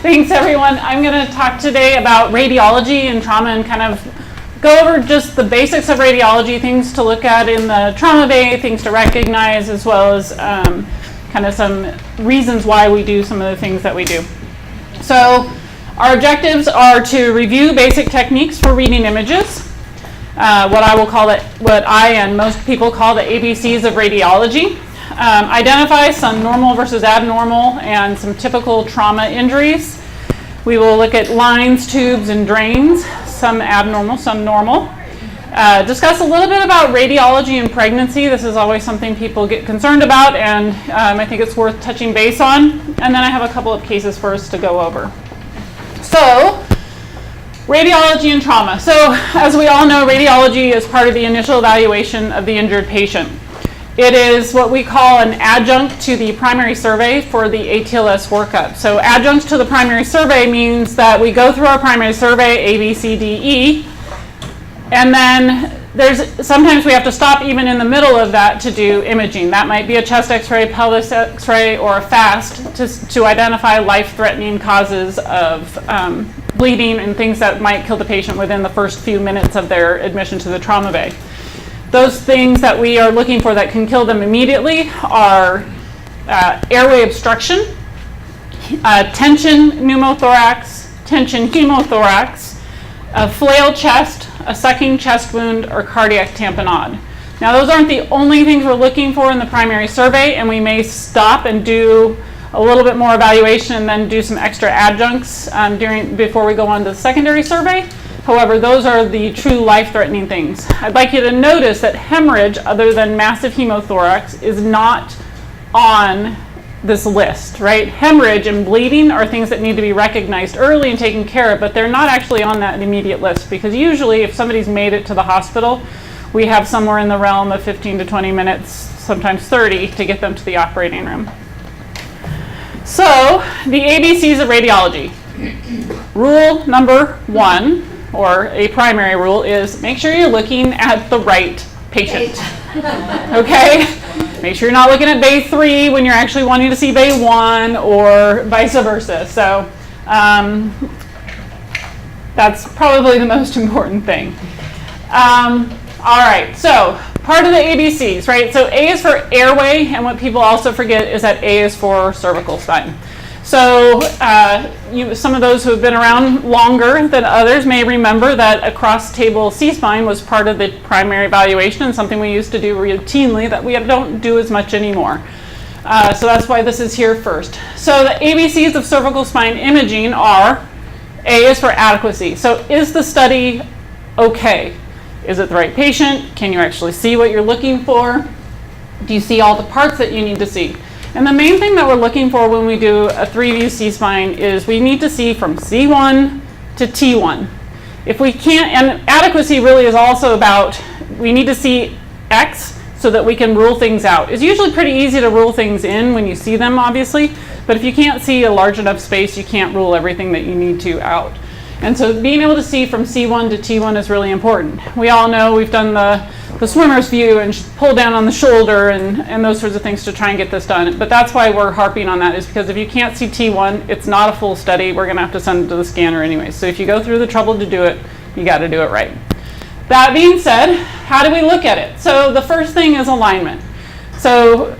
Thanks, everyone. I'm going to talk today about radiology and trauma and kind of go over just the basics of radiology, things to look at in the trauma bay, things to recognize, as well as kind of some reasons why we do some of the things that we do. So our objectives are to review basic techniques for reading images, what I and most people call the ABCs of radiology. Identify some normal versus abnormal and some typical trauma injuries. We will look at lines, tubes, and drains, some abnormal, some normal. Discuss a little bit about radiology and pregnancy. This is always something people get concerned about, and I think it's worth touching base on. And then I have a couple of cases for us to go over. So, radiology and trauma. So, as we all know, radiology is part of the initial evaluation of the injured patient. It is what we call an adjunct to the primary survey for the ATLS workup. So adjuncts to the primary survey means that we go through our primary survey, A, B, C, D, E, and then sometimes we have to stop even in the middle of that to do imaging. That might be a chest x-ray, pelvis x-ray, or a FAST to identify life-threatening causes of bleeding and things that might kill the patient within the first few minutes of their admission to the trauma bay. Those things that we are looking for that can kill them immediately are airway obstruction, tension pneumothorax, tension hemothorax, a flail chest, a sucking chest wound, or cardiac tamponade. Now those aren't the only things we're looking for in the primary survey, and we may stop and do a little bit more evaluation and then do some extra adjuncts before we go on to the secondary survey. However, those are the true life-threatening things. I'd like you to notice that hemorrhage, other than massive hemothorax, is not on this list, right? Hemorrhage and bleeding are things that need to be recognized early and taken care of, but they're not actually on that immediate list, because usually if somebody's made it to the hospital, we have somewhere in the realm of 15 to 20 minutes, sometimes 30, to get them to the operating room. So, the ABCs of radiology. Rule number 1, or a primary rule, is make sure you're looking at the right patient. Okay? Make sure you're not looking at bay 3 when you're actually wanting to see bay 1, or vice versa. So that's probably the most important thing. All right, so part of the ABCs, right? So A is for airway, and what people also forget is that A is for cervical spine. So some of those who have been around longer than others may remember that a cross-table C-spine was part of the primary evaluation and something we used to do routinely that we don't do as much anymore. So that's why this is here first. So the ABCs of cervical spine imaging are, A is for adequacy. So is the study okay? Is it the right patient? Can you actually see what you're looking for? Do you see all the parts that you need to see? And the main thing that we're looking for when we do a 3-view C-spine is we need to see from C1 to T1. If we can't, and adequacy really is also about, we need to see X so that we can rule things out. It's usually pretty easy to rule things in when you see them, obviously, but if you can't see a large enough space, you can't rule everything that you need to out. And so being able to see from C1 to T1 is really important. We all know we've done the swimmer's view and pull down on the shoulder and those sorts of things to try and get this done. But that's why we're harping on that, is because if you can't see T1, it's not a full study. We're going to have to send it to the scanner anyway. So if you go through the trouble to do it, you got to do it right. That being said, how do we look at it? So the first thing is alignment. So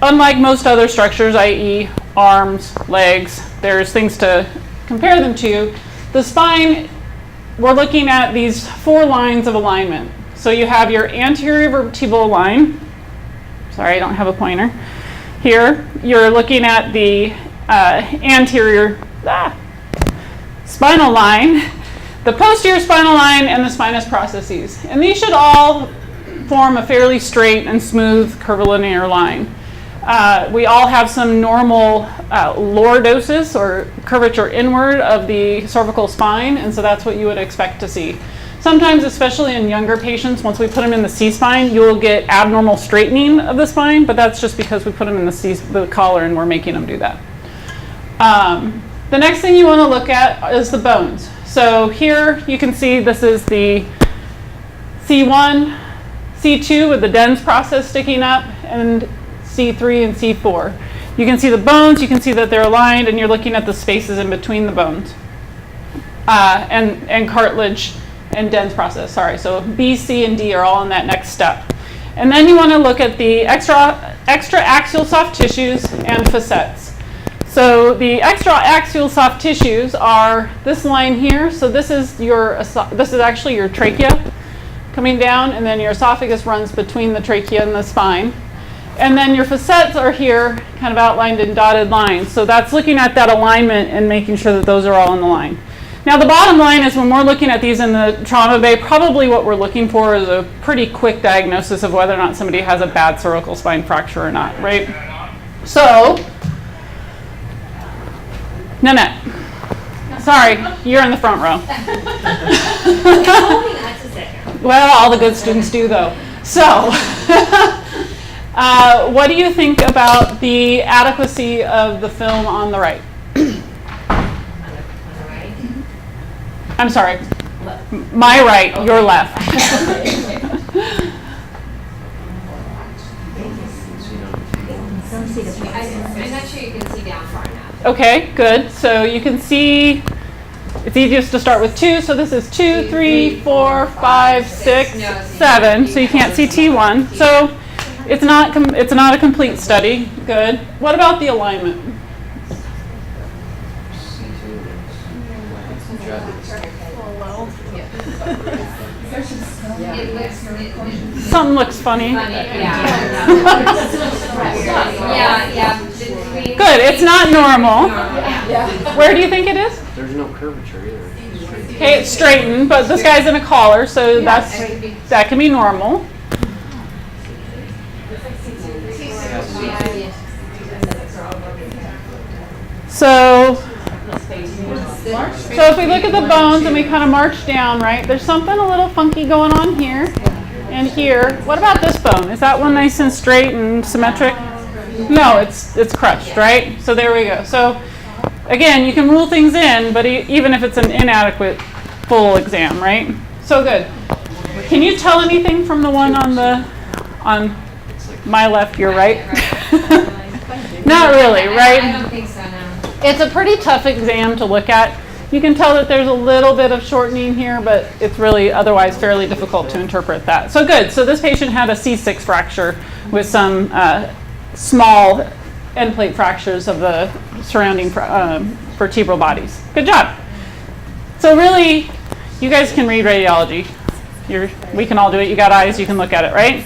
unlike most other structures, i.e. arms, legs, there's things to compare them to. The spine, we're looking at these 4 lines of alignment. So you have your anterior vertebral line. Sorry, I don't have a pointer. Here, you're looking at the anterior spinal line, the posterior spinal line, and the spinous processes. And these should all form a fairly straight and smooth curvilinear line. We all have some normal lordosis, or curvature inward of the cervical spine, and so that's what you would expect to see. Sometimes, especially in younger patients, once we put them in the C-spine, you will get abnormal straightening of the spine, but that's just because we put them in the collar and we're making them do that. The next thing you want to look at is the bones. So here you can see this is the C1, C2 with the dens process sticking up, and C3 and C4. You can see the bones, you can see that they're aligned, and you're looking at the spaces in between the bones. And cartilage and dens process, sorry. So B, C, and D are all in that next step. And then you want to look at the extra axial soft tissues and facets. So the extra axial soft tissues are this line here. So this is actually your trachea coming down, and then your esophagus runs between the trachea and the spine. And then your facets are here, kind of outlined in dotted lines. So that's looking at that alignment and making sure that those are all in the line. Now the bottom line is when we're looking at these in the trauma bay, probably what we're looking for is a pretty quick diagnosis of whether or not somebody has a bad cervical spine fracture or not, right? So, Nanette, sorry, you're in the front row. Well, all the good students do though. So, what do you think about the adequacy of the film on the right? I'm sorry, my right, your left. I'm not sure you can see down far enough. Okay, good. So you can see, it's easiest to start with 2. So this is 2, 3, 4, 5, 6, 7. So you can't see T1. So it's not a complete study. Good. What about the alignment? Something looks funny. Yeah. Good. It's not normal. Where do you think it is? There's no curvature either. Okay, it's straightened, but this guy's in a collar, so that can be normal. So if we look at the bones and we kind of march down, right, there's something a little funky going on here and here. What about this bone? Is that one nice and straight and symmetric? No, it's crushed, right? So there we go. So again, you can rule things in, but even if it's an inadequate full exam, right? So good. Can you tell anything from the one on my left, your right? Not really, right? I don't think so, no. It's a pretty tough exam to look at. You can tell that there's a little bit of shortening here, but it's really otherwise fairly difficult to interpret that. So good. So this patient had a C6 fracture with some small end plate fractures of the surrounding vertebral bodies. Good job. So really, you guys can read radiology. We can all do it. You got eyes, you can look at it, right?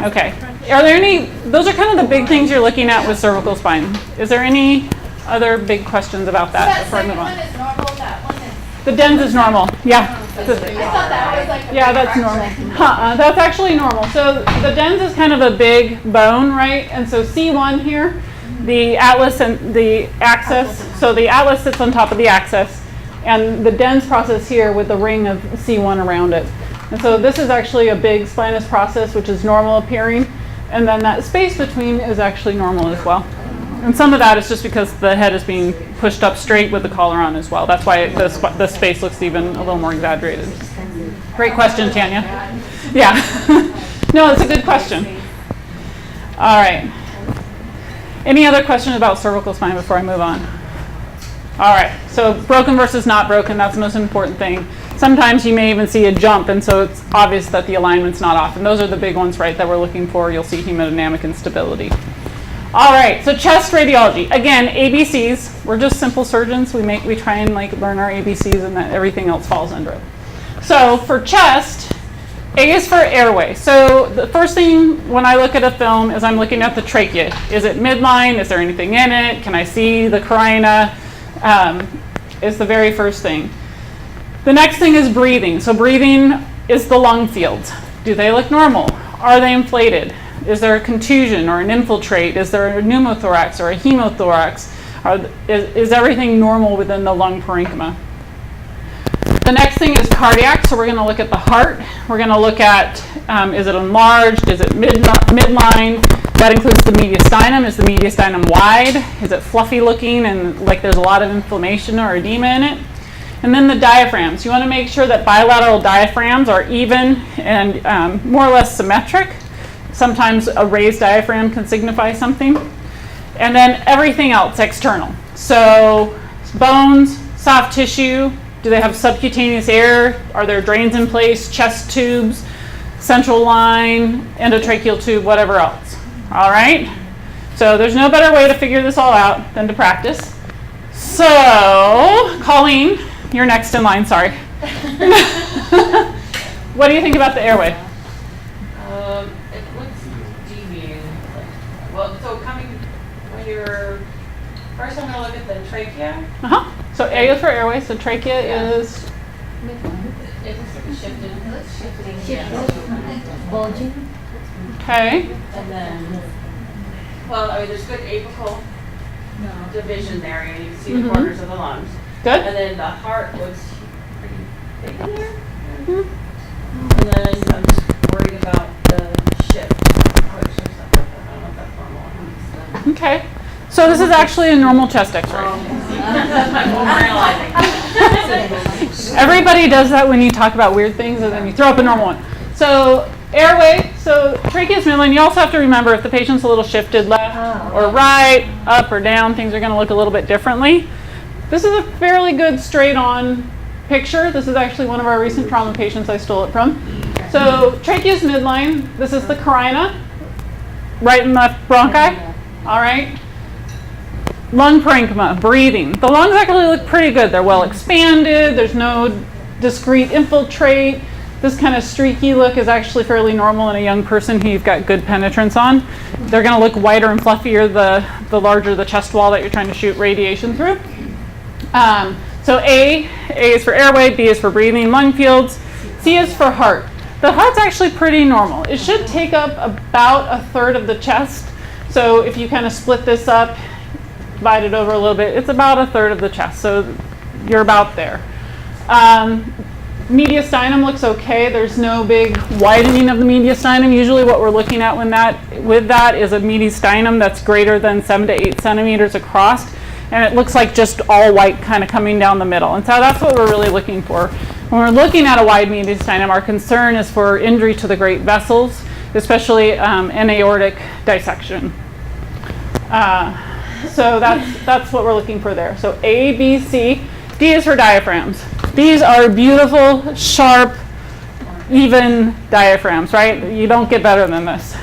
Okay. Are there any, those are kind of the big things you're looking at with cervical spine. Is there any other big questions about that before I move on? One is normal, that one is. The dens is normal, yeah. I thought that was like a Yeah, that's normal. That's actually normal. So the dens is kind of a big bone, right? And so C1 here, the atlas and the axis. So the atlas sits on top of the axis, and the dens process here with the ring of C1 around it. And so this is actually a big spinous process, which is normal appearing. And then that space between is actually normal as well. And some of that is just because the head is being pushed up straight with the collar on as well. That's why the space looks even a little more exaggerated. Great question, Tanya. Yeah. No, it's a good question. All right. Any other questions about cervical spine before I move on? All right. So broken versus not broken, that's the most important thing. Sometimes you may even see a jump, and so it's obvious that the alignment's not off. And those are the big ones, right, that we're looking for. You'll see hemodynamic instability. All right, so chest radiology. Again, ABCs. We're just simple surgeons. We try and learn our ABCs, and that everything else falls under it. So for chest, A is for airway. So the first thing when I look at a film is I'm looking at the trachea. Is it midline? Is there anything in it? Can I see the carina? Is the very first thing. The next thing is breathing. So breathing is the lung fields. Do they look normal? Are they inflated? Is there a contusion or an infiltrate? Is there a pneumothorax or a hemothorax? Is everything normal within the lung parenchyma? The next thing is cardiac. So we're going to look at the heart. We're going to look at is it enlarged? Is it midline? That includes the mediastinum. Is the mediastinum wide? Is it fluffy looking and like there's a lot of inflammation or edema in it? And then the diaphragms. You want to make sure that bilateral diaphragms are even and more or less symmetric. Sometimes a raised diaphragm can signify something. And then everything else external. So bones, soft tissue, do they have subcutaneous air? Are there drains in place, chest tubes, central line, endotracheal tube, whatever else? All right? So there's no better way to figure this all out than to practice. So, Colleen, you're next in line, sorry. What do you think about the airway? It looks deviated. Well, so coming, when you're, first I'm going to look at the trachea. Uh-huh. So A is for airway, so trachea is, It's shifted. Bulging. okay. And then, well, I mean, there's good apical division there, and you can see the corners of the lungs. Good. And then the heart looks pretty big in there. Mhm. And then I'm just worried about the shift, which or stuff like that. I don't know if that's normal. Okay. So this is actually a normal chest x-ray. That's my overanalyzing. Everybody does that when you talk about weird things and then you throw up a normal one. So airway, so tracheus midline, you also have to remember if the patient's a little shifted left or right, up or down, things are going to look a little bit differently. This is a fairly good straight on picture. This is actually one of our recent trauma patients I stole it from. So tracheus midline, this is the carina, right and left bronchi, all right? Lung parenchyma, breathing. The lungs actually look pretty good. They're well expanded. There's no discrete infiltrate. This kind of streaky look is actually fairly normal in a young person who you've got good penetrance on. They're going to look whiter and fluffier the larger the chest wall that you're trying to shoot radiation through. So A is for airway, B is for breathing, lung fields, C is for heart. The heart's actually pretty normal. It should take up about a third of the chest. So if you kind of split this up, divide it over a little bit, it's about a third of the chest. So you're about there. Mediastinum looks okay. There's no big widening of the mediastinum. Usually what we're looking at with that is a mediastinum that's greater than 7 to 8 centimeters across. And it looks like just all white kind of coming down the middle. And so that's what we're really looking for. When we're looking at a wide mediastinum, our concern is for injury to the great vessels, especially an aortic dissection. So that's what we're looking for there. So A, B, C. D is for diaphragms. These are beautiful, sharp, even diaphragms, right? You don't get better than this.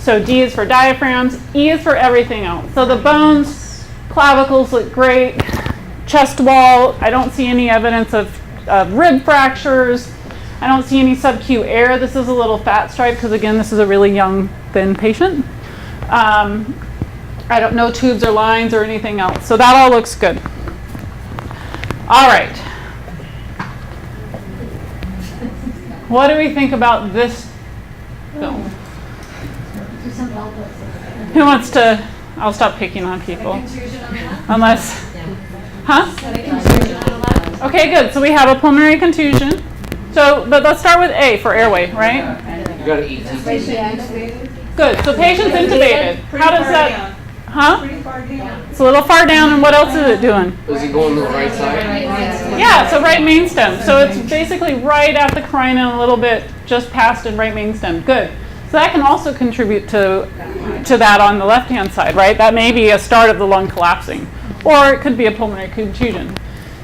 So D is for diaphragms. E is for everything else. So the bones, clavicles look great. Chest wall, I don't see any evidence of rib fractures. I don't see any sub-Q air. This is a little fat stripe because, again, this is a really young, thin patient. I don't know tubes or lines or anything else. So that all looks good. All right. What do we think about this film? Who wants to? I'll stop picking on people. Unless, huh? Okay, good. So we have a pulmonary contusion. So, but let's start with A for airway, right? You got to eat. Good. So patient's intubated. How does that? Huh? It's a little far down, and what else is it doing? Is he going to the right side? Yeah, so right main stem. So it's basically right at the carina and a little bit just past and right main stem. Good. So that can also contribute to that on the left-hand side, right? That may be a start of the lung collapsing, or it could be a pulmonary contusion.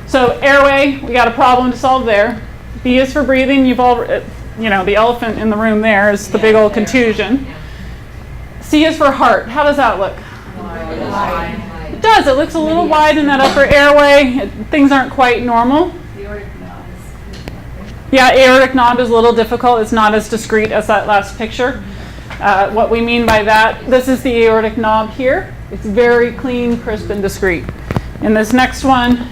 So airway, we got a problem to solve there. B is for breathing. You've all, the elephant in the room there is the big old contusion. C is for heart. How does that look? It does. It looks a little wide in that upper airway. Things aren't quite normal. Yeah, aortic knob is a little difficult. It's not as discrete as that last picture. What we mean by that, this is the aortic knob here. It's very clean, crisp, and discrete. In this next one,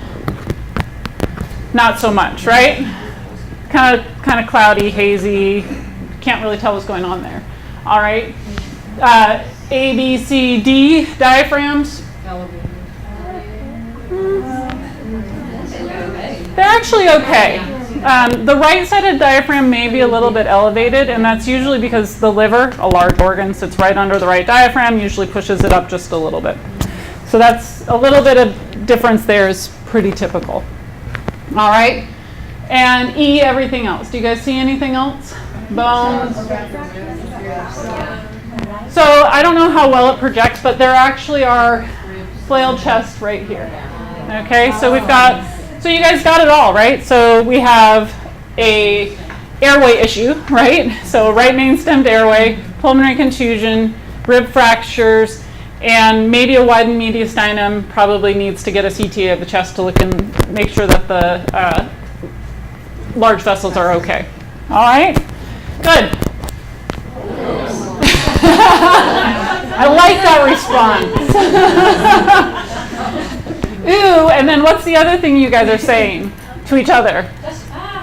not so much, right? Kind of cloudy, hazy. Can't really tell what's going on there. All right. A, B, C, D, diaphragms. They're actually okay. The right-sided diaphragm may be a little bit elevated, and that's usually because the liver, a large organ, sits right under the right diaphragm, usually pushes it up just a little bit. So that's a little bit of difference there is pretty typical. All right. And E, everything else. Do you guys see anything else? Bones. So I don't know how well it projects, but there actually are flailed chests right here. Okay, so we've got, so you guys got it all, right? So we have a airway issue, right? So right main stemmed airway, pulmonary contusion, rib fractures, and maybe a widened mediastinum. Probably needs to get a CT of the chest to look and make sure that the large vessels are okay. All right, good. I like that response. Ooh, and then what's the other thing you guys are saying to each other?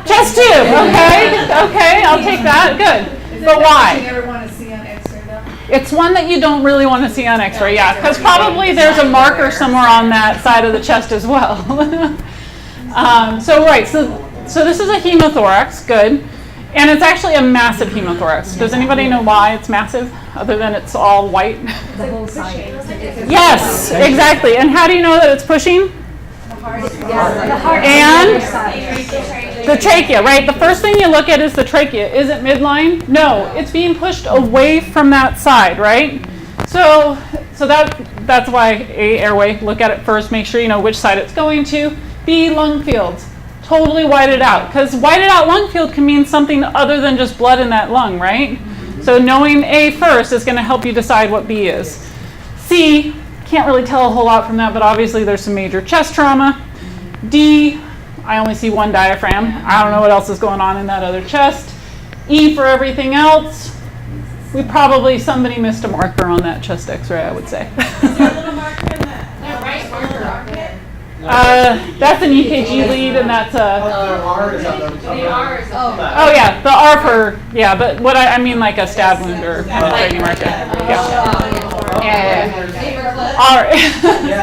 Chest tube, okay, okay, I'll take that, good. But why? You never want to see on X-ray though? It's one that you don't really want to see on X-ray, yeah, because probably there's a marker somewhere on that side of the chest as well. So this is a hemothorax, good. And it's actually a massive hemothorax. Does anybody know why it's massive, other than it's all white? The whole side. Yes, exactly. And how do you know that it's pushing? And the trachea, right? The first thing you look at is the trachea. Is it midline? No, it's being pushed away from that side, right? So that's why A, airway, look at it first, make sure you know which side it's going to. B, lung fields. Totally whited out, because whited out lung field can mean something other than just blood in that lung, right? So knowing A first is going to help you decide what B is. C, can't really tell a whole lot from that, but obviously there's some major chest trauma. D, I only see one diaphragm. I don't know what else is going on in that other chest. E, for everything else, somebody missed a marker on that chest X-ray, I would say. Is there a little marker in the right armpit? That's an EKG lead, and that's a. The R is Oh yeah, the R for but what I mean like a stab wound or penetrating marker. Yeah. R.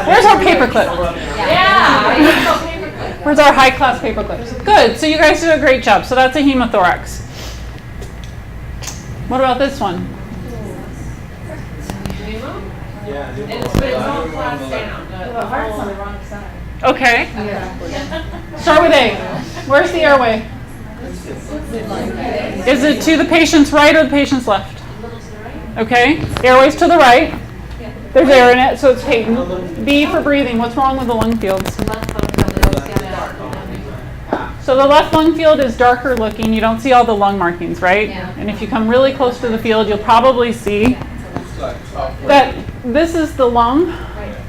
Where's our paperclip? Yeah. Where's our high class paperclips? Good. So you guys do a great job. So that's a hemothorax. What about this one? But it's all clasped down. The heart's on the wrong side. Okay. Start with A. Where's the airway? Is it to the patient's right or the patient's left? Okay. Airway's to the right. There's air in it, so it's patent. B for breathing. What's wrong with the lung fields? So the left lung field is darker looking. You don't see all the lung markings, right? Yeah. And if you come really close to the field, you'll probably see that this is the lung,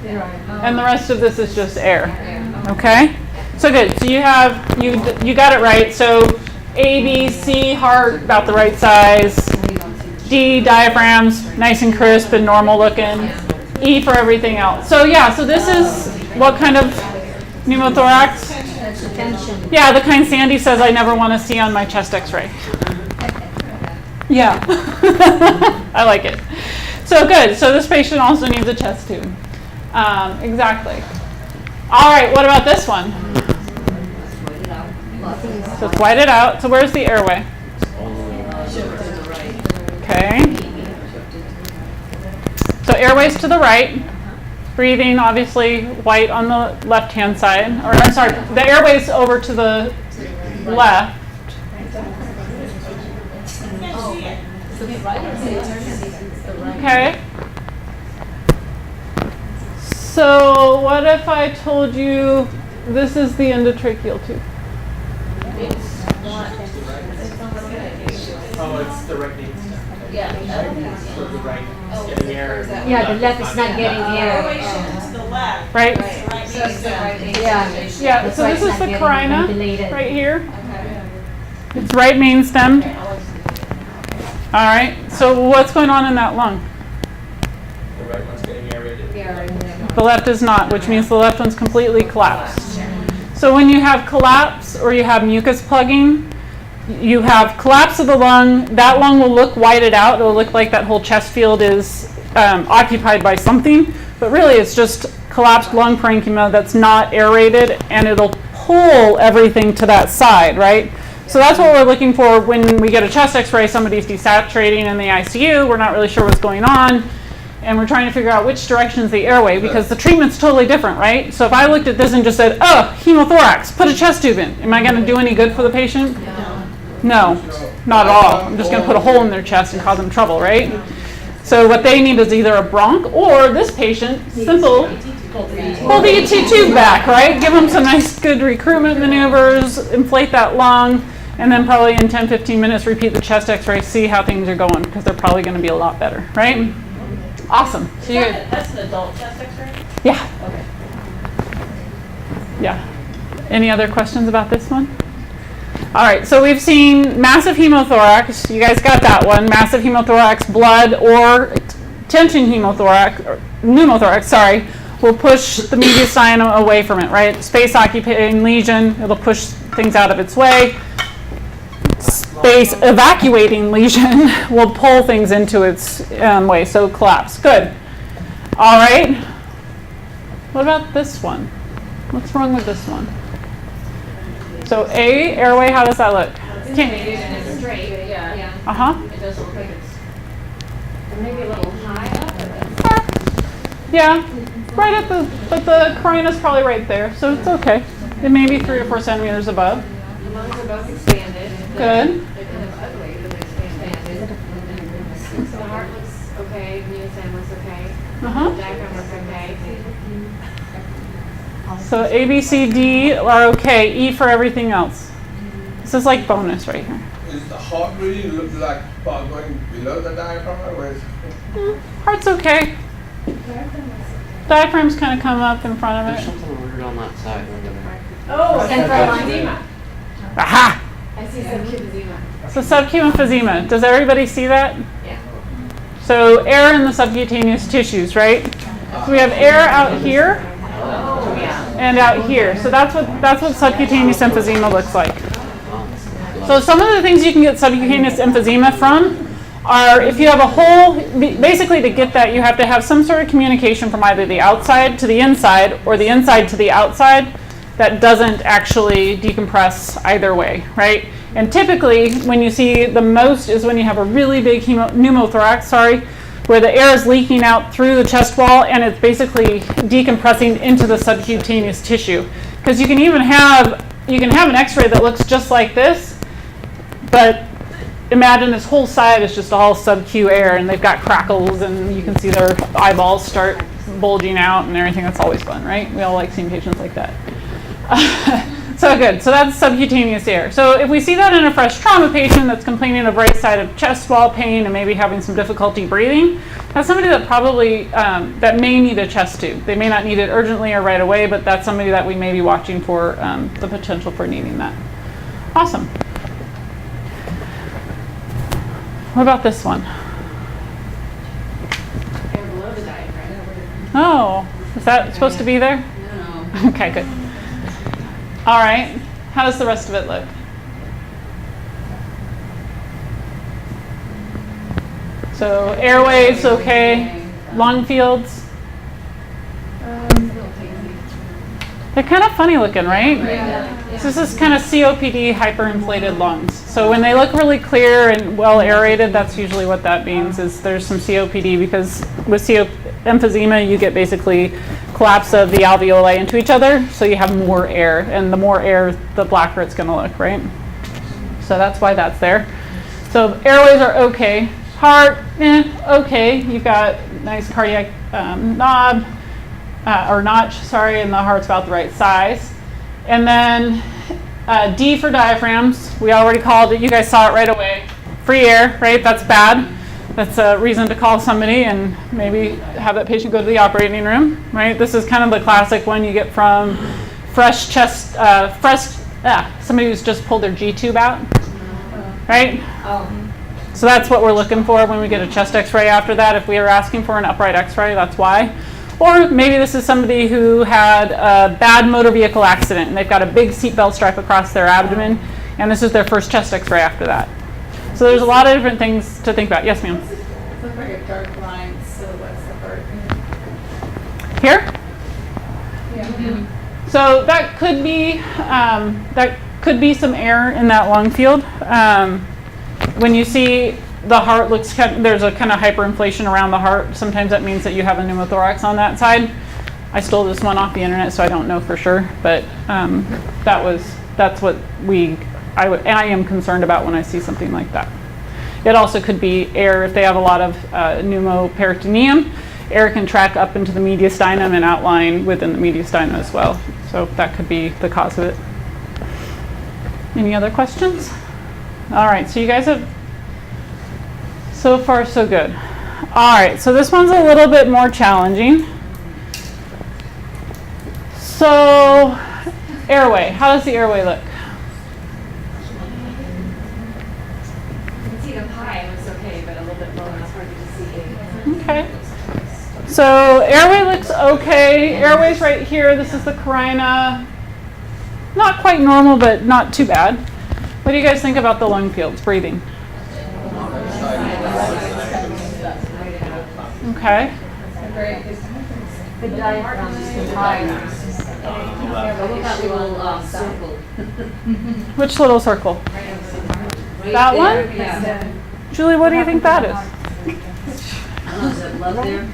and the rest of this is just air. Okay? So good. So you got it right. So A, B, C, heart, about the right size. D, diaphragms, nice and crisp and normal looking. E for everything else. So so this is what kind of pneumothorax? Yeah, the kind Sandy says I never want to see on my chest X-ray. Yeah. I like it. So good. So this patient also needs a chest tube. Exactly. All right, what about this one? So it's whited out. So where's the airway? Okay. So airway's to the right. Breathing, obviously, white on the left-hand side. Or I'm sorry, the airway's over to the left. Okay. So what if I told you this is the endotracheal tube? Oh, it's the right knee. So the right is getting air. Yeah, the left is not getting air. To the left. Right? Right So it's the right knee. Yeah. Yeah, That's so why this it's is not the getting carina ventilated. right here. It's right main stemmed. All right, so what's going on in that lung? The right one's getting aerated. The left is not, which means the left one's completely collapsed. So when you have collapse or you have mucus plugging, you have collapse of the lung. That lung will look whited out. It will look like that whole chest field is occupied by something, but really it's just collapsed lung parenchyma that's not aerated, and it'll pull everything to that side, right? So that's what we're looking for when we get a chest X-ray. Somebody's desaturating in the ICU. We're not really sure what's going on, and we're trying to figure out which direction is the airway, because the treatment's totally different, right? So if I looked at this and just said, oh, hemothorax, put a chest tube in, am I going to do any good for the patient? No, not at all. I'm just going to put a hole in their chest and cause them trouble, right? So what they need is either a bronch or this patient, simple, pull the ET tube back, right? Give them some nice good recruitment maneuvers, inflate that lung, and then probably in 10-15 minutes repeat the chest x-ray, see how things are going, because they're probably going to be a lot better, right? Awesome. So That's an adult chest x-ray? yeah. Okay. Yeah. Any other questions about this one? All right, so we've seen massive hemothorax. You guys got that one. Massive hemothorax, blood or tension hemothorax, or pneumothorax, sorry, will push the mediastinum away from it, right? Space occupying lesion, it'll push things out of its way. Space evacuating lesion will pull things into its way, so collapse. Good. All right. What about this one? What's wrong with this one? So A, airway, how does that look? It's straight, yeah. Uh-huh. It does look like it's. Maybe a little high up. Yeah, right at but the carina is probably right there, so it's okay. It may be 3 or 4 centimeters above. The lungs are both expanded. Good. They're kind of ugly, but they're expanded. So the heart looks okay, the mediastinum looks okay. Uh-huh. The diaphragm looks okay. So A, B, C, D are okay. E for everything else. This is like bonus right here. Is the heart really look like part going below the diaphragm, or is Heart's okay. Diaphragms kind of come up in front of There's it. something weird on that side. Oh, Central edema. Aha! I see subacute edema. So subacute emphysema. Does everybody see that? Yeah. So air in the subcutaneous tissues, right? So we have air out here Oh, yeah. and out here. So that's what subcutaneous emphysema looks like. So some of the things you can get subcutaneous emphysema from are if you have a hole, basically to get that you have to have some sort of communication from either the outside to the inside or the inside to the outside that doesn't actually decompress either way, right? And typically when you see the most is when you have a really big pneumothorax, where the air is leaking out through the chest wall and it's basically decompressing into the subcutaneous tissue. Because you can even have an x-ray that looks just like this, but imagine this whole side is just all sub-Q air and they've got crackles and you can see their eyeballs start bulging out and everything. That's always fun, right? We all like seeing patients like that. So good. So that's subcutaneous air. So if we see that in a fresh trauma patient that's complaining of right side of chest wall pain and maybe having some difficulty breathing, that's somebody that probably that may need a chest tube. They may not need it urgently or right away, but that's somebody that we may be watching for the potential for needing that. Awesome. What about this one? Air below the diaphragm. Oh, is that supposed to be there? No. Okay, good. All right. How does the rest of it look? So airways, okay. Lung fields. They're kind of funny looking, right? So this is kind of COPD, hyperinflated lungs. So when they look really clear and well aerated, that's usually what that means, is there's some COPD, because with emphysema, you get basically collapse of the alveoli into each other, so you have more air, and the more air, the blacker it's going to look, right? So that's why that's there. So airways are okay. Heart, okay. You've got nice cardiac knob, or notch, sorry, and the heart's about the right size. And then D for diaphragms. We already called it. You guys saw it right away. Free air, right? That's bad. That's a reason to call somebody and maybe have that patient go to the operating room, right? This is kind of the classic one you get from fresh chest, somebody who's just pulled their G tube out, right? So that's what we're looking for when we get a chest x-ray after that. If we are asking for an upright x-ray, that's why. Or maybe this is somebody who had a bad motor vehicle accident and they've got a big seatbelt stripe across their abdomen, and this is their first chest x-ray after that. So there's a lot of different things to think about. Yes, ma'am? It looks like a dark line, so what's the heart? Here? Yeah. So that could be some air in that lung field. When you see the heart looks there's a kind of hyperinflation around the heart, sometimes that means that you have a pneumothorax on that side. I stole this one off the internet, so I don't know for sure, but that's what I am concerned about when I see something like that. It also could be air if they have a lot of pneumoperitoneum. Air can track up into the mediastinum and outline within the mediastinum as well. So that could be the cause of it. Any other questions? All right, so you guys have, so far so good. All right, so this one's a little bit more challenging. So, airway, how does the airway look? You can see it up high, it looks okay, but a little bit lower, it's harder to see. Okay. So airway looks okay. Airway's right here. This is the carina. Not quite normal, but not too bad. What do you guys think about the lung fields, breathing? Okay. The diaphragm is high. Look at that little circle. Which little circle? Right That there, one? Yeah. Julie, what do you think that is? Is it blood there?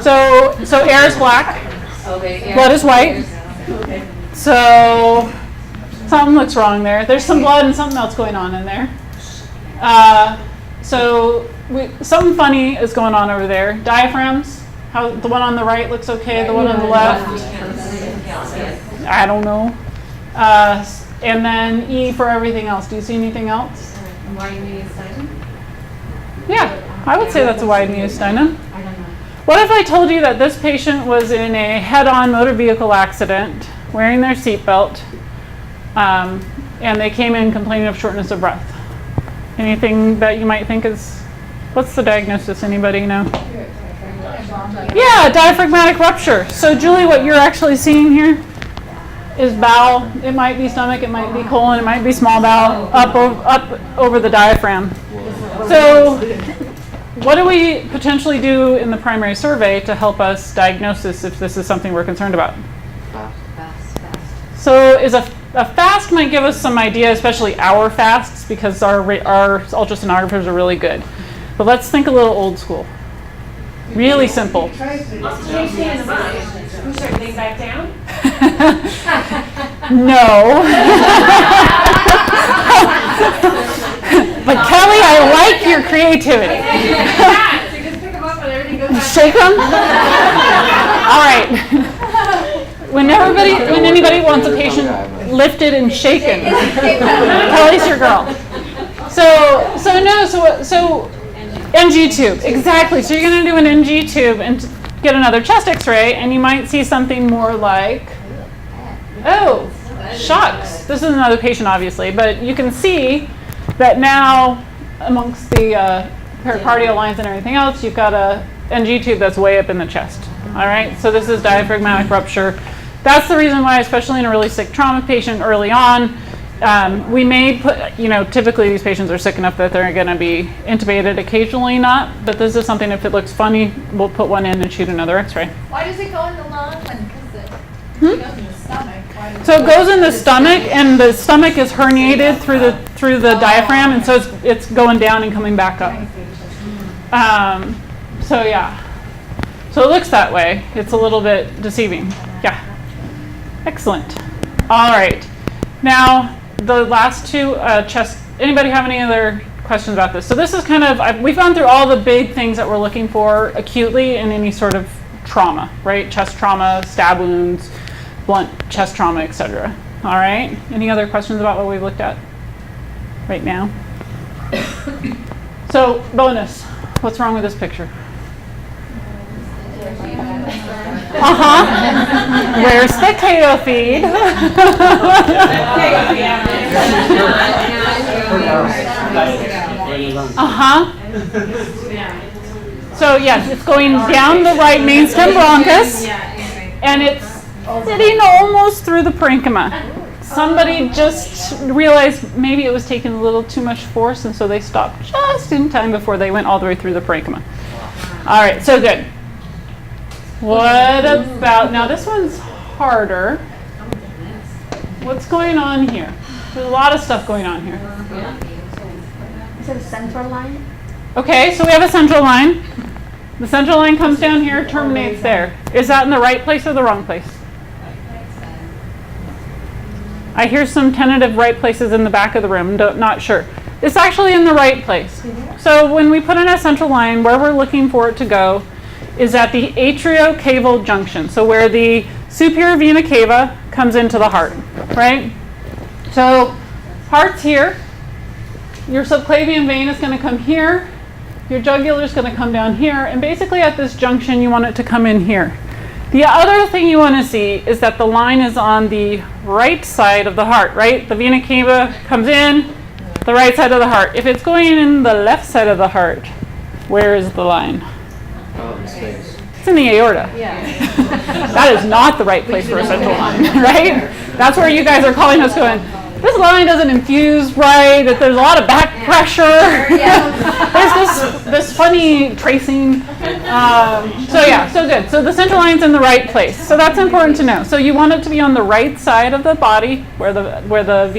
So air is black. Okay. Blood is white. Okay. So something looks wrong there. There's some blood and something else going on in there. Something funny is going on over there. Diaphragms. How the one on the right looks okay. The one on the left, I don't know. And then E for everything else. Do you see anything else? Why you need a sign? Yeah, I would say that's a wide mediastinum. I don't know. What if I told you that this patient was in a head-on motor vehicle accident, wearing their seatbelt, and they came in complaining of shortness of breath? Anything that you might think is, what's the diagnosis? Anybody know? Yeah, diaphragmatic rupture. So Julie, what you're actually seeing here is bowel. It might be stomach, it might be colon, it might be small bowel, up over the diaphragm. So what do we potentially do in the primary survey to help us diagnose this if this is something we're concerned about? Fast. So a fast might give us some idea, especially our fasts, because our ultrasonographers are really good. But let's think a little old school. Really simple. Push everything back down? No. But Kelly, I like your creativity. You just pick them up and everything goes back. Shake them. All right. When anybody wants a patient lifted and shaken, Kelly's your girl. So NG tube, exactly. So you're going to do an NG tube and get another chest X-ray, and you might see something more like, oh, shucks. This is another patient, obviously, but you can see that now amongst the pericardial lines and everything else, you've got a NG tube that's way up in the chest. All right, so this is diaphragmatic rupture. That's the reason why, especially in a really sick trauma patient early on, we may put, typically these patients are sick enough that they're going to be intubated, occasionally not, but this is something, if it looks funny, we'll put one in and shoot another X-ray. Why does it go in the lung? Because it goes in the stomach. Why does So it goes in the stomach, and the stomach is herniated through the diaphragm, and so it's going down and coming back up. So yeah, so it looks that way. It's a little bit deceiving. Yeah, excellent. All right, now the last two chest. Anybody have any other questions about this? So this is kind of, we've gone through all the big things that we're looking for acutely in any sort of trauma, right? Chest trauma, stab wounds, blunt chest trauma, etc. All right, any other questions about what we've looked at right now? So bonus, what's wrong with this picture? Where's the KO feed? So yes, it's going down the right mainstem bronchus, and it's sitting almost through the parenchyma. Somebody just realized maybe it was taking a little too much force, and so they stopped just in time before they went all the way through the parenchyma. All right, so good. What about, now this one's harder. What's going on here? There's a lot of stuff going on here. Is it a central line? Okay, so we have a central line. The central line comes down here, terminates there. Is that in the right place or the wrong place? I hear some tentative right places in the back of the room, not sure. It's actually in the right place. So when we put in a central line, where we're looking for it to go is at the atriocaval junction, so where the superior vena cava comes into the heart, right? So heart's here, your subclavian vein is going to come here, your jugular is going to come down here, and basically at this junction you want it to come in here. The other thing you want to see is that the line is on the right side of the heart, right? The vena cava comes in, the right side of the heart. If it's going in the left side of the heart, where is the line? It's in the aorta. Yeah. That is not the right place for a central line, right? That's where you guys are calling us going, this line doesn't infuse right, that there's a lot of back pressure. There's this funny tracing. So good. So the central line's in the right place. So that's important to know. So you want it to be on the right side of the body where the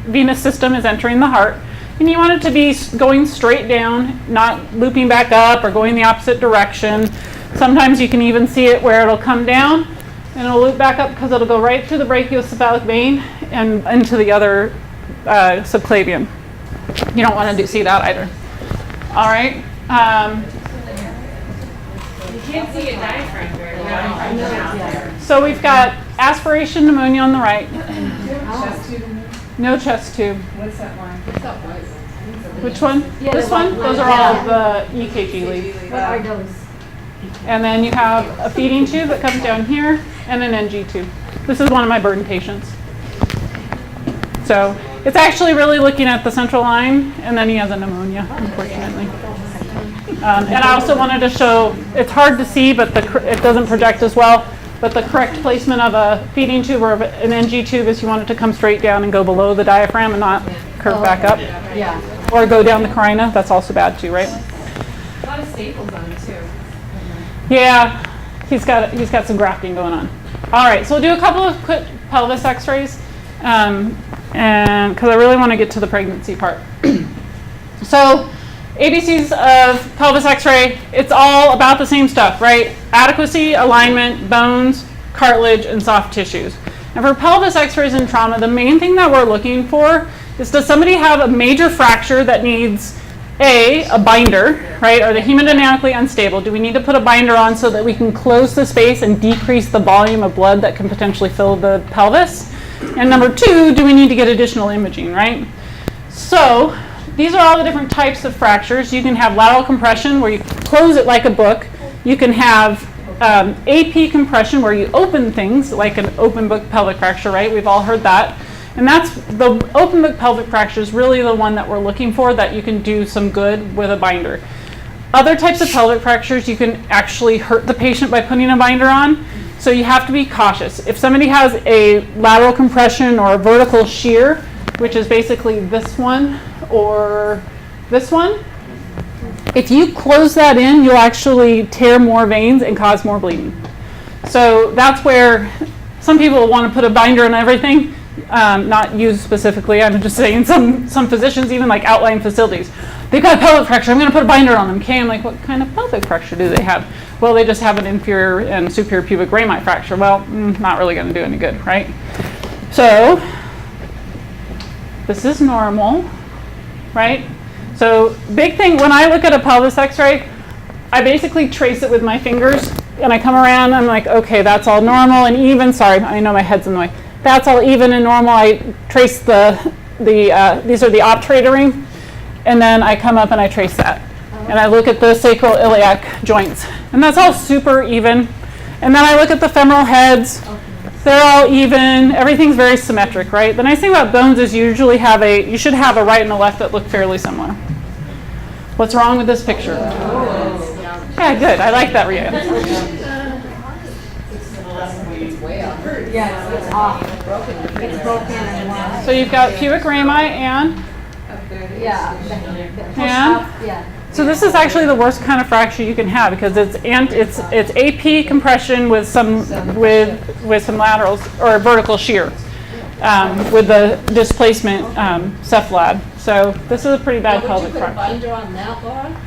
venous system is entering the heart. And you want it to be going straight down, not looping back up or going the opposite direction. Sometimes you can even see it where it'll come down and it'll loop back up because it'll go right through the brachiocephalic vein and into the other subclavian. You don't want to see that either. All right. You can't see a diaphragm very well. So we've got aspiration pneumonia on the right. No chest tube. What's that line? Which one? This one? Those are all the EKG leads. What are those? And then you have a feeding tube that comes down here and an NG tube. This is one of my burden patients. So it's actually really looking at the central line, and then he has a pneumonia, unfortunately. And I also wanted to show, it's hard to see, but it doesn't project as well, but the correct placement of a feeding tube or of an NG tube is you want it to come straight down and go below the diaphragm and not curve back up. Yeah. Or go down the carina. That's also bad too, right? A lot of staples on it too. Yeah, he's got some grafting going on. All right, so we'll do a couple of quick pelvis X-rays, and because I really want to get to the pregnancy part. So, ABCs of pelvis X-ray, it's all about the same stuff, right? Adequacy, alignment, bones, cartilage, and soft tissues. And for pelvis X-rays in trauma, the main thing that we're looking for is, does somebody have a major fracture that needs a binder, right? Are they hemodynamically unstable? Do we need to put a binder on so that we can close the space and decrease the volume of blood that can potentially fill the pelvis? And number two, do we need to get additional imaging, right? So these are all the different types of fractures. You can have lateral compression where you close it like a book. You can have AP compression where you open things like an open book pelvic fracture, right? We've all heard that. And that's the open book pelvic fracture is really the one that we're looking for, that you can do some good with a binder. Other types of pelvic fractures, you can actually hurt the patient by putting a binder on. So you have to be cautious. If somebody has a lateral compression or a vertical shear, which is basically this one or this one, if you close that in, you'll actually tear more veins and cause more bleeding. So that's where some people want to put a binder on everything. Not you specifically, I'm just saying some physicians, even like outlying facilities, they've got a pelvic fracture, I'm going to put a binder on them. Okay, I'm like, what kind of pelvic fracture do they have? Well, they just have an inferior and superior pubic rami fracture. Well, not really going to do any good, right? So this is normal, right? So big thing, when I look at a pelvis X-ray, I basically trace it with my fingers, and I come around, I'm like, okay, that's all normal and even. Sorry, I know my head's in the way. That's all even and normal. I trace these are the obturator ring, and then I come up and I trace that. And I look at the sacroiliac joints, and that's all super even. And then I look at the femoral heads. They're all even. Everything's very symmetric, right? The nice thing about bones is you should have a right and a left that look fairly similar. What's wrong with this picture? Yeah, good. I like that reaction. Yes, it's off. It's broken and lost. So you've got pubic rami and Yeah. so this is actually the worst kind of fracture you can have, because it's AP compression with some laterals or vertical shear with the displacement cephalad. So this is a pretty bad pelvic fracture. Binder on that, Laura?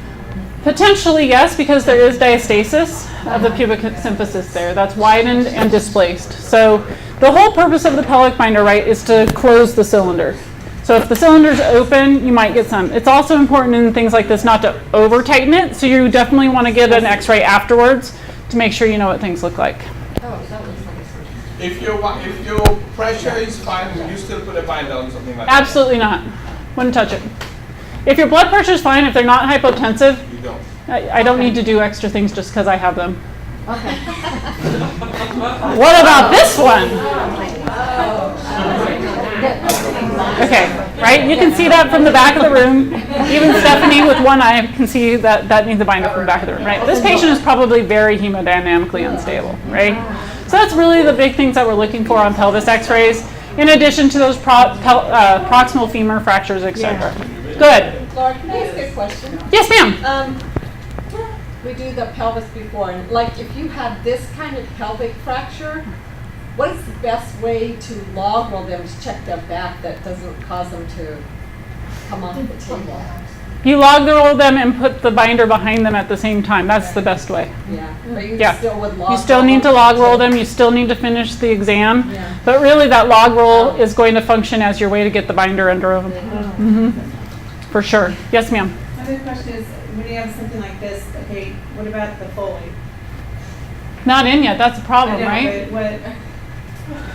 Potentially, yes, because there is diastasis of the pubic symphysis there. That's widened and displaced. So The whole purpose of the pelvic binder, right, is to close the cylinder. So if the cylinder's open, you might get some. It's also important in things like this not to over tighten it, so you definitely want to get an x-ray afterwards to make sure you know what things look like. If your pressure is fine, would you still put a binder on something like Absolutely not. Wouldn't touch it. If your blood pressure is fine, if they're not hypotensive, that? You don't. I don't need to do extra things just because I have them. Okay. What about this one? Okay, right? You can see that from the back of the room. Even Stephanie with one eye can see that needs a binder from the back of the room, right? This patient is probably very hemodynamically unstable, right? So that's really the big things that we're looking for on pelvis x-rays, in addition to those proximal femur fractures, etc. Good. Laura, can I ask a question? Yes, ma'am. We do the pelvis before, and like if you have this kind of pelvic fracture, what is the best way to log roll them to check their back that doesn't cause them to come off the table? You log roll them and put the binder behind them at the same time. That's the best way. Yeah, but you Yeah. still would log You still roll need to log roll them. You still need to finish the exam. Yeah. But really, that log roll is going to function as your way to get the binder under them. For sure. Yes, ma'am. My other question is, when you have something like this, okay, what about the Foley? Not in yet. That's a problem, I know, right? but what,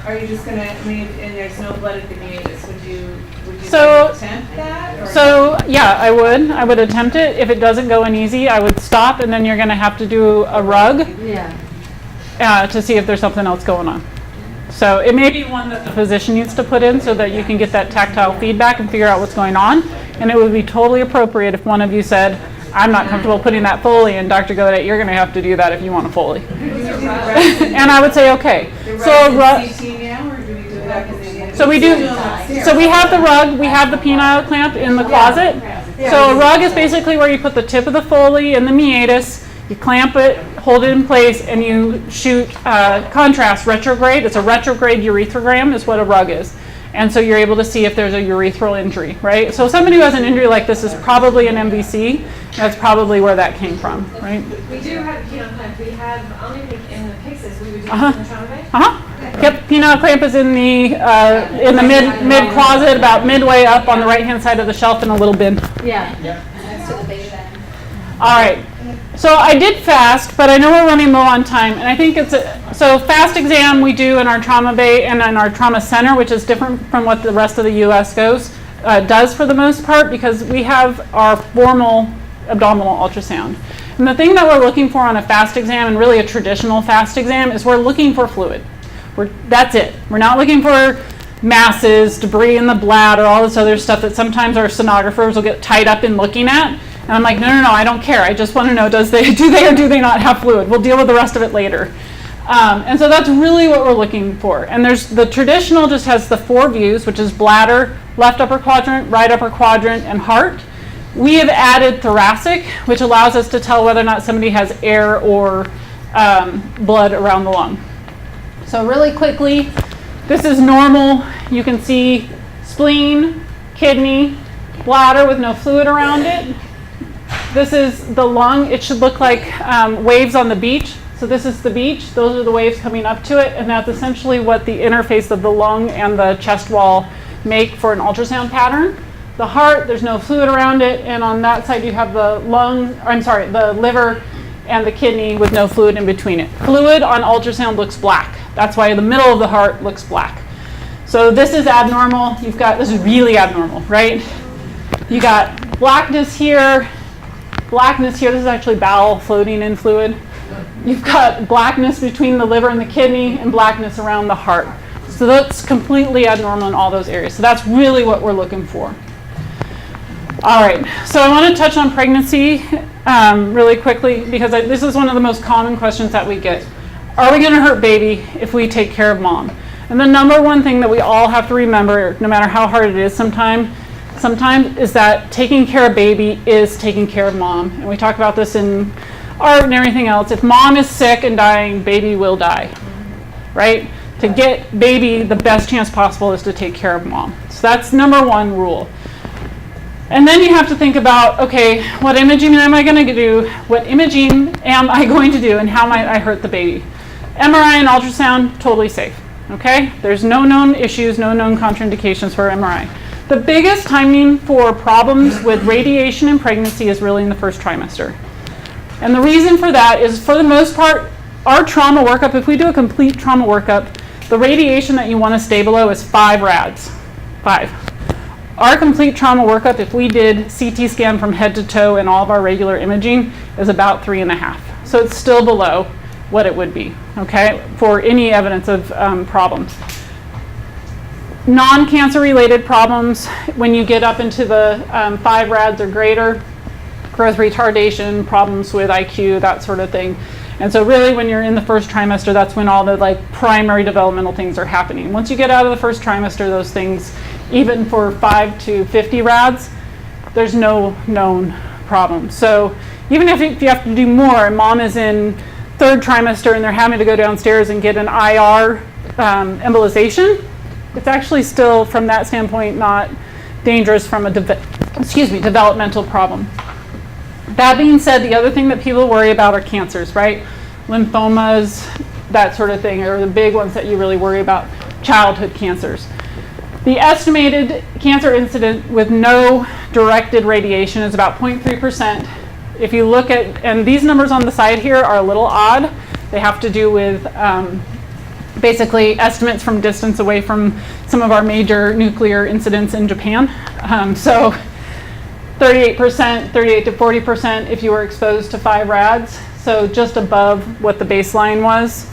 are you just gonna, I mean, and there's no blood at the meatus, would you So- attempt that? Or So yeah, I would attempt it. If it doesn't go in easy, I would stop, and then you're going to have to do a rug to see if there's something else going on. So it may be one that the physician needs to put in so that you can get that tactile feedback and figure out what's going on. And it would be totally appropriate if one of you said, I'm not comfortable putting that Foley in. Dr. Godat, you're going to have to do that if you want a Foley. And I would say, okay. So CT now, or do we do it back in the So we do. So we have the rug. We have the penile clamp in the closet. So a rug is basically where you put the tip of the Foley in the meatus. You clamp it, hold it in place, and you shoot contrast retrograde. It's a retrograde urethrogram is what a rug is. And so you're able to see if there's a urethral injury, right? So somebody who has an injury like this is probably an MVC. That's probably where that came from, right? We do have penile clamp. We have, I only think in the Pyxis, we would do this in the trauma bay. Yep, penile clamp is in the mid closet, about midway up on the right-hand side of the shelf in a little bin. Yeah. Next to the beta. All right. So I did fast, but I know we're running low on time, and I think so fast exam we do in our trauma bay and in our trauma center, which is different from what the rest of the U.S. does for the most part, because we have our formal abdominal ultrasound. And the thing that we're looking for on a fast exam, and really a traditional fast exam, is we're looking for fluid. That's it. We're not looking for masses, debris in the bladder, all this other stuff that sometimes our sonographers will get tied up in looking at. And I'm like, no, I don't care. I just want to know, do they or do they not have fluid? We'll deal with the rest of it later. And so that's really what we're looking for. And there's the traditional just has the 4 views, which is bladder, left upper quadrant, right upper quadrant, and heart. We have added thoracic, which allows us to tell whether or not somebody has air or blood around the lung. So really quickly, this is normal. You can see spleen, kidney, bladder with no fluid around it. This is the lung. It should look like waves on the beach. So this is the beach. Those are the waves coming up to it. And that's essentially what the interface of the lung and the chest wall make for an ultrasound pattern. The heart, there's no fluid around it. And on that side, you have the the liver and the kidney with no fluid in between it. Fluid on ultrasound looks black. That's why the middle of the heart looks black. So this is abnormal. This is really abnormal, right? You got blackness here. This is actually bowel floating in fluid. You've got blackness between the liver and the kidney and blackness around the heart. So that's completely abnormal in all those areas. So that's really what we're looking for. All right, so I want to touch on pregnancy really quickly because this is one of the most common questions that we get. Are we going to hurt baby if we take care of mom? And the number one thing that we all have to remember, no matter how hard it is sometimes is that taking care of baby is taking care of mom. And we talk about this in art and everything else. If mom is sick and dying, baby will die, right? To get baby the best chance possible is to take care of mom. So that's number one rule. And then you have to think about, okay, what imaging am I going to do? What imaging am I going to do and how might I hurt the baby? MRI and ultrasound, totally safe, okay? There's no known issues, no known contraindications for MRI. The biggest timing for problems with radiation in pregnancy is really in the first trimester. And the reason for that is, for the most part, our trauma workup, if we do a complete trauma workup, the radiation that you want to stay below is 5 rads. 5. Our complete trauma workup, if we did CT scan from head to toe and all of our regular imaging, is about 3.5. So it's still below what it would be, okay, for any evidence of problems. Non-cancer related problems, when you get up into the 5 rads or greater, growth retardation, problems with IQ, that sort of thing. And so really when you're in the first trimester, that's when all the primary developmental things are happening. Once you get out of the first trimester, those things, even for 5 to 50 rads, there's no known problem. So even if you have to do more, mom is in 3rd trimester and they're having to go downstairs and get an IR embolization, it's actually still, from that standpoint, not dangerous from a developmental problem. That being said, the other thing that people worry about are cancers, right? Lymphomas, that sort of thing, are the big ones that you really worry about, childhood cancers. The estimated cancer incidence with no directed radiation is about 0.3%. If you look at, and these numbers on the side here are a little odd. They have to do with basically estimates from distance away from some of our major nuclear incidents in Japan. So 38%, 38 to 40% if you were exposed to 5 rads, so just above what the baseline was,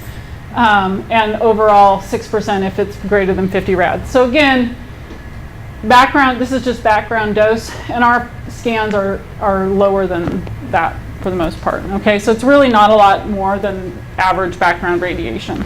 and overall 6% if it's greater than 50 rads. So again, background, this is just background dose, and our scans are lower than that for the most part. Okay, so it's really not a lot more than average background radiation.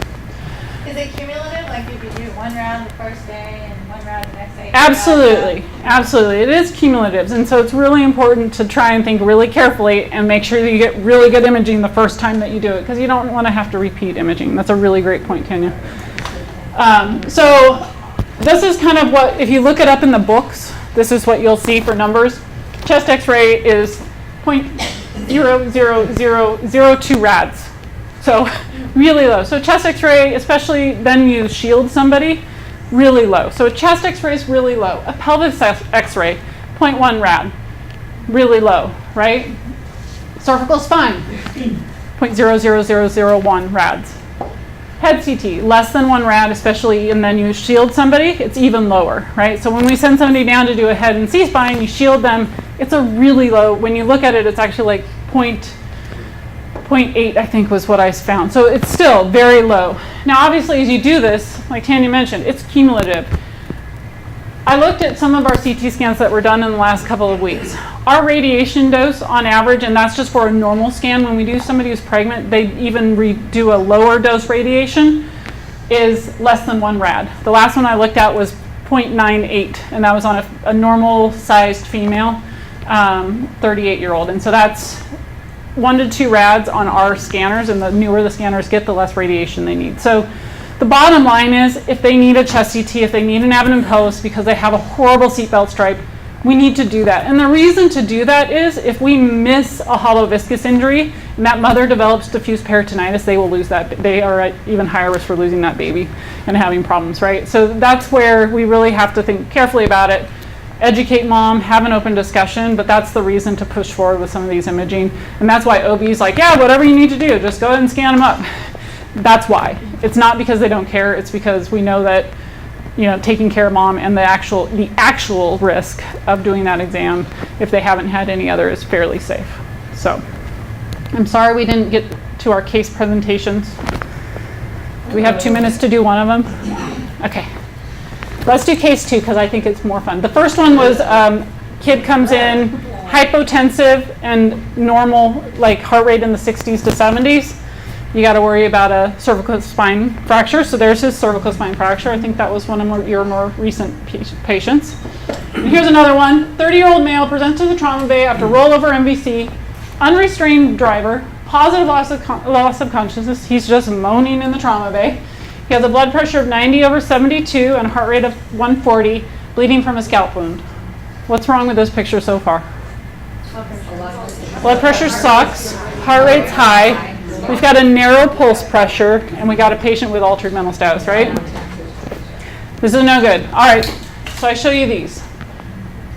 Is it cumulative? Like if you do 1 round the first day and 1 round the next day? Absolutely, absolutely. It is cumulative, and so it's really important to try and think really carefully and make sure that you get really good imaging the first time that you do it, because you don't want to have to repeat imaging. That's a really great point, Tanya. So this is kind of what, if you look it up in the books, this is what you'll see for numbers. Chest X-ray is 0.00002 rads. So really low. So chest X-ray, especially then you shield somebody, really low. So a chest X-ray is really low. A pelvis X-ray, 0.1 rad, really low, right? Cervical spine, 0.00001 rads. Head CT, less than 1 rad, especially, and then you shield somebody, it's even lower, right? So when we send somebody down to do a head and C-spine, you shield them, it's a really low, when you look at it, it's actually like 0.8, I think was what I found. So it's still very low. Now obviously as you do this, like Tanya mentioned, it's cumulative. I looked at some of our CT scans that were done in the last couple of weeks. Our radiation dose on average, and that's just for a normal scan, when we do somebody who's pregnant, they even do a lower dose radiation, is less than 1 rad. The last one I looked at was 0.98, and that was on a normal sized female, 38-year-old. And so that's 1 to 2 rads on our scanners, and the newer the scanners get, the less radiation they need. So the bottom line is, if they need a chest CT, if they need an abdomen pelvis because they have a horrible seatbelt stripe, we need to do that. And the reason to do that is, if we miss a hollow viscus injury and that mother develops diffuse peritonitis, they will lose that. They are at even higher risk for losing that baby and having problems, right? So that's where we really have to think carefully about it. Educate mom, have an open discussion, but that's the reason to push forward with some of these imaging. And that's why OB is like, yeah, whatever you need to do, just go ahead and scan them up. That's why. It's not because they don't care, it's because we know that, you know, taking care of mom and the actual risk of doing that exam, if they haven't had any other, is fairly safe. So I'm sorry we didn't get to our case presentations. Do we have 2 minutes to do one of them? Okay. Let's do case 2 because I think it's more fun. The first one was kid comes in, hypotensive and normal, like heart rate in the 60s to 70s. You got to worry about a cervical spine fracture. So there's his cervical spine fracture. I think that was one of your more recent patients. And here's another one. 30-year-old male presents to the trauma bay after rollover MVC, unrestrained driver, positive loss of consciousness. He's just moaning in the trauma bay. He has a blood pressure of 90/72 and a heart rate of 140, bleeding from a scalp wound. What's wrong with this picture so far? Blood pressure sucks, heart rate's high, we've got a narrow pulse pressure, and we got a patient with altered mental status, right? This is no good. All right, so I show you these.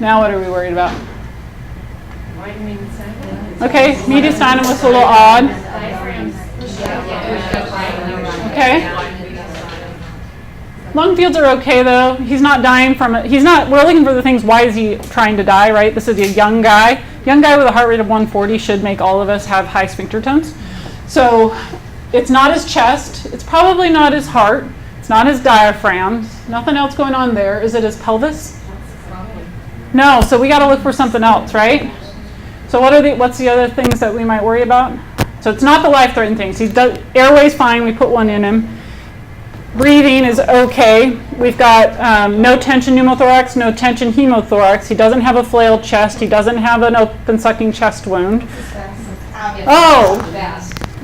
Now what are we worried about? Okay, mediastinum was a little odd. Okay. Lung fields are okay though. He's not dying from it. We're looking for the things, why is he trying to die, right? This is a young guy. Young guy with a heart rate of 140 should make all of us have high sphincter tones. So it's not his chest. It's probably not his heart. It's not his diaphragm. Nothing else going on there. Is it his pelvis? No, so we got to look for something else, right? So what's the other things that we might worry about? So it's not the life-threatening things. Airway's fine. We put one in him. Breathing is okay. We've got no tension pneumothorax, no tension hemothorax. He doesn't have a flailed chest. He doesn't have an open sucking chest wound. Oh,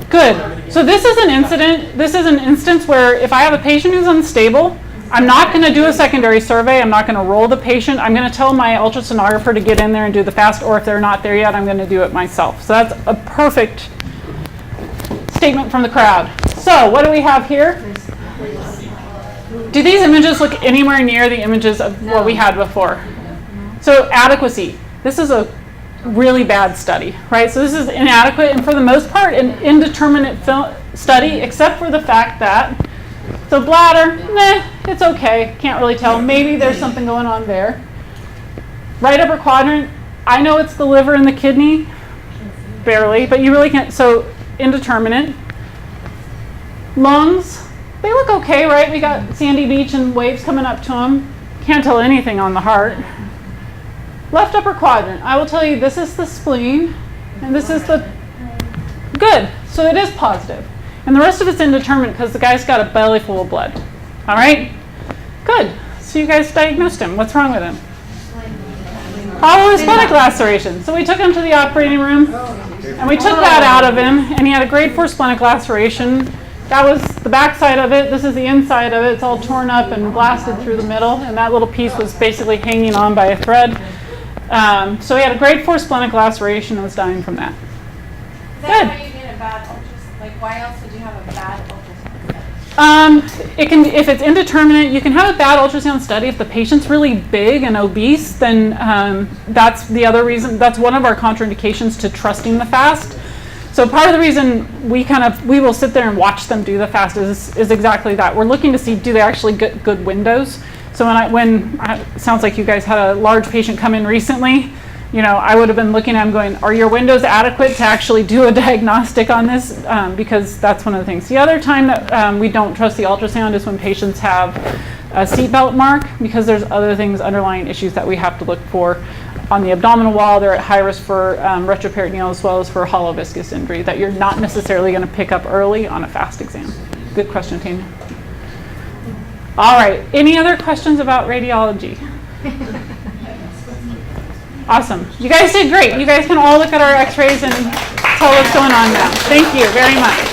good. So this is an incident. This is an instance where if I have a patient who's unstable, I'm not going to do a secondary survey. I'm not going to roll the patient. I'm going to tell my ultrasonographer to get in there and do the fast, or if they're not there yet, I'm going to do it myself. So that's a perfect statement from the crowd. So what do we have here? Do these images look anywhere near the images of what we had before? So adequacy. This is a really bad study, right? So this is inadequate and for the most part an indeterminate study, except for the fact that the bladder, it's okay. Can't really tell. Maybe there's something going on there. Right upper quadrant, I know it's the liver and the kidney, barely, but you really can't. So indeterminate. Lungs, they look okay, right? We got sandy beach and waves coming up to them. Can't tell anything on the heart. Left upper quadrant, I will tell you this is the spleen, and this is the, good, so it is positive. And the rest of it's indeterminate because the guy's got a belly full of blood. All right? Good. So you guys diagnosed him. What's wrong with him? Probably splenic laceration. So we took him to the operating room, and we took that out of him, and he had a grade 4 splenic laceration. That was the back side of it. This is the inside of it. It's all torn up and blasted through the middle, and that little piece was basically hanging on by a thread. So he had a grade 4 splenic laceration and was dying from that. Is that how you get a bad ultrasound? Like, why else would you have a bad ultrasound study? It can, if it's indeterminate, you can have a bad ultrasound study. If the patient's really big and obese, then that's the other reason. That's one of our contraindications to trusting the fast. So part of the reason we will sit there and watch them do the fast is exactly that. We're looking to see, do they actually get good windows? So it sounds like you guys had a large patient come in recently, I would have been looking at them going, are your windows adequate to actually do a diagnostic on this? Because that's one of the things. The other time that we don't trust the ultrasound is when patients have a seatbelt mark, because there's other things, underlying issues that we have to look for. On the abdominal wall, they're at high risk for retroperitoneal as well as for hollow viscous injury that you're not necessarily going to pick up early on a fast exam. Good question, Tanya. All right, any other questions about radiology? Awesome. You guys did great. You guys can all look at our x-rays and tell what's going on now. Thank you very much.